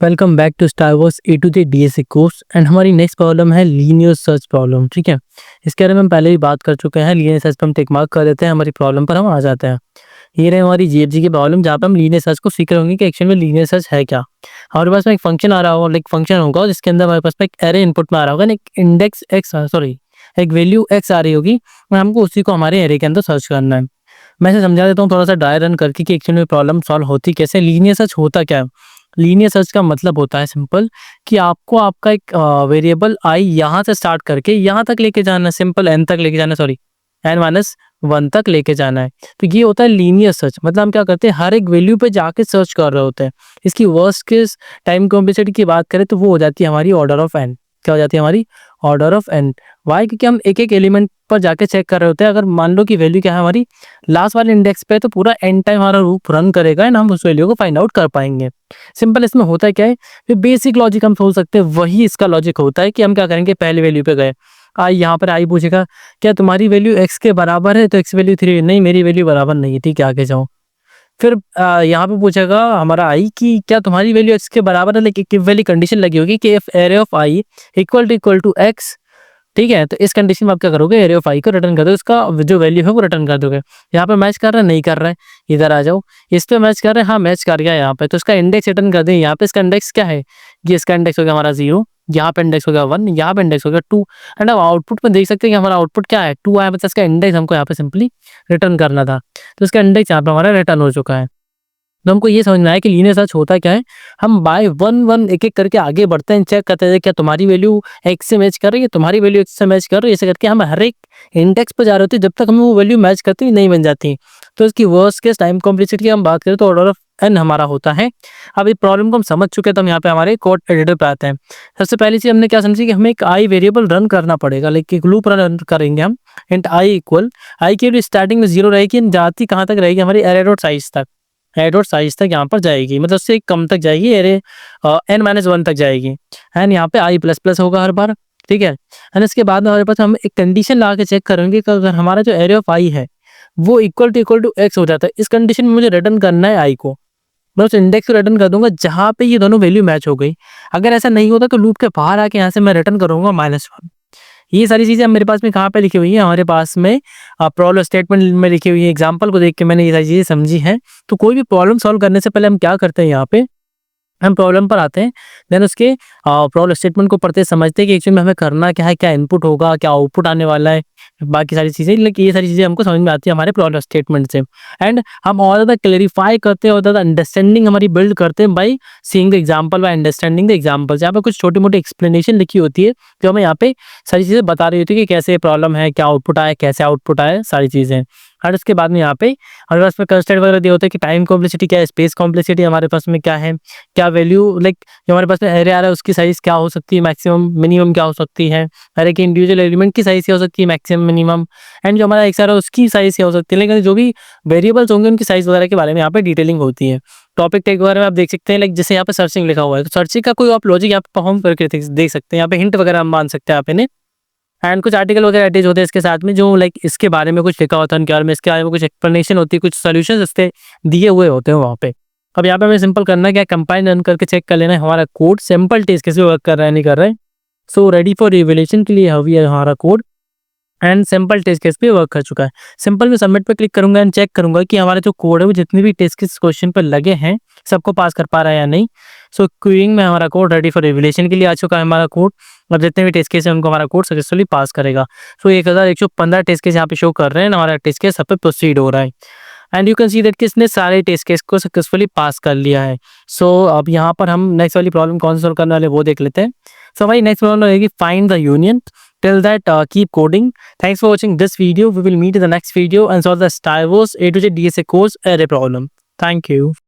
Welcome back to star wars A to Z DSA course and हमारी next problem है linear search problem. ठीक है, इसके बारे में हम पहले ही बात कर चुके हैं। लीनियर सर्च पर हम टिक मार्क कर देते हैं, हमारी प्रॉब्लम पर हम आ जाते हैं। ये रहे हमारी जीएफजी की प्रॉब्लम, जहाँ पे हम लीनियर सर्च को सीख रहे होंगे कि एक्चुअल में लीनियर सर्च है क्या। हमारे पास में एक फंक्शन आ रहा होगा, लाइक फंक्शन होगा जिसके अंदर हमारे पास में एक एरे इनपुट में आ रहा होगा, एक इंडेक्स एक्स, सॉरी एक वैल्यू एक्स आ रही होगी और हमको उसी को हमारे एरे के अंदर सर्च करना है। मैं इसे समझा देता हूँ थोड़ा सा ड्राई रन करके कि एक्चुअल में प्रॉब्लम सॉल्व होती कैसे। लीनियर सर्च होता क्या है? लीनियर सर्च का मतलब होता है सिंपल कि आपको आपका एक वेरिएबल आई यहाँ से स्टार्ट करके यहाँ तक लेके जाना है, सिंपल एन तक लेके जाना है, सॉरी n-1 तक लेके जाना है। तो ये होता है लीनियर सर्च। मतलब हम क्या करते हैं, हर एक वैल्यू पे जाके सर्च कर रहे होते हैं। इसकी वर्स्ट केस टाइम कॉम्प्लेक्सिटी की बात करें तो वो हो जाती है हमारी ऑर्डर ऑफ एन। क्या हो जाती है हमारी? Order of N. वाई? क्योंकि हम एक एक एलिमेंट पर जाके चेक कर रहे होते हैं। अगर मान लो कि वैल्यू क्या है हमारी लास्ट वाले इंडेक्स पे, तो पूरा एन टाइम हमारा लूप रन करेगा एंड हम उस वैल्यू को फाइंड आउट कर पाएंगे। सिंपल इसमें होता है क्या है, जो बेसिक लॉजिक हम सोच सकते हैं वही इसका लॉजिक होता है कि हम क्या करेंगे, पहले वैल्यू पे गए, आई यहाँ पर आई पूछेगा क्या तुम्हारी वैल्यू एक्स के बराबर है, तो एक्स वैल्यू 3, नहीं मेरी वैल्यू बराबर नहीं है, ठीक है आगे जाओ। फिर यहाँ पे पूछेगा हमारा आई कि क्या तुम्हारी वैल्यू एक्स के बराबर है, लेकिन एक वाली कंडीशन लगी होगी कि if array of I equal to X. ठीक है, तो इस कंडीशन में आप क्या करोगे, एरे ऑफ आई को रिटर्न कर दो, इसका जो वैल्यू है वो रिटर्न कर दोगे। यहाँ पे मैच कर रहा है, नहीं कर रहा है, इधर आ जाओ। इस पे मैच कर रहे हैं, हाँ मैच कर गया यहाँ पे, तो इसका इंडेक्स रिटर्न कर दें। यहाँ पे इसका इंडेक्स क्या है, ये इसका इंडेक्स हो गया हमारा 0, यहाँ पे इंडेक्स हो गया 1, यहाँ पे इंडेक्स हो गया 2। एंड अब आउटपुट में देख सकते हैं कि हमारा आउटपुट क्या है, 2 आया, मतलब इसका इंडेक्स हमको यहाँ पे सिंपली रिटर्न करना था। तो इसका इंडेक्स यहाँ पे हमारा रिटर्न हो चुका है। तो हमको ये समझना है कि लीनियर सर्च होता क्या है। हम बाय वन एक एक करके आगे बढ़ते हैं, चेक करते हैं क्या तुम्हारी वैल्यू एक्स से मैच कर रही है, तुम्हारी वैल्यू एक्स से मैच कर रही है, ऐसे करके हम हर एक इंडेक्स पर जा रहे होते हैं जब तक हमें वो वैल्यू मैच करती हुई नहीं बन जाती। तो इसकी वर्स्ट केस टाइम कॉम्प्लेक्सिटी की हम बात करें तो ऑर्डर ऑफ एन हमारा होता है। अब इस प्रॉब्लम को हम समझ चुके हैं, तो हम यहाँ पे हमारे कोड एडिटर पे आते हैं। सबसे पहली चीज हमने क्या समझी कि हमें एक आई वेरिएबल रन करना पड़ेगा, लाइक एक लूप रन करेंगे हम। इंट आई इक्वल, आई की स्टार्टिंग में 0 रहेगी, जाती कहाँ तक रहेगी हमारी एरे डॉट साइज तक। एरे डॉट साइज तक यहाँ पर जाएगी, मतलब उससे कम तक जाएगी, एरे n-1 तक जाएगी। एंड यहाँ पे आई प्लस प्लस होगा हर बार। ठीक है, एंड इसके बाद में हमारे पास हम एक कंडीशन ला के चेक करेंगे कि अगर हमारा जो एरे ऑफ आई है वो इक्वल टू एक्स हो जाता है, इस कंडीशन में मुझे रिटर्न करना है आई को। मैं उस इंडेक्स को रिटर्न कर दूंगा जहाँ पे ये दोनों वैल्यू मैच हो गई। अगर ऐसा नहीं होता तो लूप के बाहर आके यहाँ से मैं रिटर्न करूंगा -1। ये सारी चीज़ें मेरे पास में कहाँ पे लिखी हुई है, हमारे पास में प्रॉब्लम स्टेटमेंट में लिखी हुई है। एग्जांपल को देख के मैंने ये सारी चीज़ें समझी हैं। तो कोई भी प्रॉब्लम सॉल्व करने से पहले हम क्या करते हैं, यहाँ पे हम प्रॉब्लम पर आते हैं, देन उसके प्रॉब्लम स्टेटमेंट को पढ़ते समझते हैं कि एक्चुअली में हमें करना क्या है, क्या इनपुट होगा, क्या आउटपुट आने वाला है, बाकी सारी चीज़ें। लेकिन ये सारी चीज़ें हमको समझ में आती है हमारे प्रॉब्लम स्टेटमेंट से। एंड हम और ज़्यादा क्लेरिफाई करते हैं और ज़्यादा अंडरस्टैंडिंग हमारी बिल्ड करते हैं by seeing the example, by understanding the example. यहाँ पे कुछ छोटी मोटी एक्सप्लेनेशन लिखी होती है जो हमें यहाँ पे सारी चीज़ें बता रही होती है कि कैसे प्रॉब्लम है, क्या आउटपुट आया, कैसे आउटपुट आया, सारी चीज़ें। और उसके बाद में यहाँ पे हमारे पास में कंस्ट्रेंट वगैरह दिए होते हैं कि टाइम कॉम्प्लेक्सिटी क्या है, स्पेस कॉम्प्लेक्सिटी हमारे पास में क्या है, क्या वैल्यू, लाइक जो हमारे पास में एरे आ रहा है उसकी साइज क्या हो सकती है, मैक्सिमम मिनिमम क्या हो सकती है, हर एक इंडिविजुअल एलिमेंट की साइज क्या हो सकती है, मैक्सिमम मिनिमम, एंड जो हमारा एक्स आ रहा है उसकी साइज क्या हो सकती है। लेकिन जो भी वेरिएबल्स होंगे उनकी साइज वगैरह के बारे में यहाँ पे डिटेलिंग होती है। टॉपिक टैग वगैरह में आप देख सकते हैं, लाइक जैसे यहाँ पे सर्चिंग लिखा हुआ है, तो सर्चिंग का कोई आप लॉजिक यहाँ पे परफॉर्म करके देख सकते हैं। यहाँ पे हिंट वगैरह हम मान सकते हैं यहाँ पे ने। एंड कुछ आर्टिकल वगैरह अटैच होते हैं इसके साथ में, जो लाइक इसके बारे में कुछ लिखा होता है, उनके बारे में, इसके बारे में कुछ एक्सप्लेनेशन होती है, कुछ सॉल्यूशंस इसके दिए हुए होते हैं वहाँ पे। अब यहाँ पे हमें सिंपल करना क्या है, कंपाइल रन करके चेक कर लेना है हमारा कोड सिंपल टेस्ट कैसे वर्क कर रहा है, नहीं कर रहा है। सो रेडी फॉर रिवैल्यूएशन के लिए हमारा code and simple test case पे वर्क कर चुका है। सिंपल में सबमिट पे क्लिक करूंगा एंड चेक करूंगा कि हमारा जो कोड है वो जितने भी टेस्ट केस क्वेश्चन पर लगे हैं सबको पास कर पा रहा है या नहीं। सो क्यूइंग में हमारा कोड रेडी फॉर रिवैल्यूएशन के लिए आ चुका है हमारा कोड। अब जितने भी टेस्ट केस है उनको हमारा कोड सक्सेसफुली पास करेगा। सो 1115 टेस्ट केस यहाँ पे शो कर रहे हैं, हमारा टेस्ट केस सब पे प्रोसीड हो रहा है। And you can see that कि इसने सारे टेस्ट केस को सक्सेसफुली पास कर लिया है। सो अब यहाँ पर हम नेक्स्ट वाली प्रॉब्लम कौन सा सॉल्व करने वाले वो देख लेते हैं। सो हमारी नेक्स्ट प्रॉब्लम रहेगी find the union. Till that keep coding. Thanks for watching this video. We will meet in the next video and solve the star wars A to Z DSA course array problem. Thank you.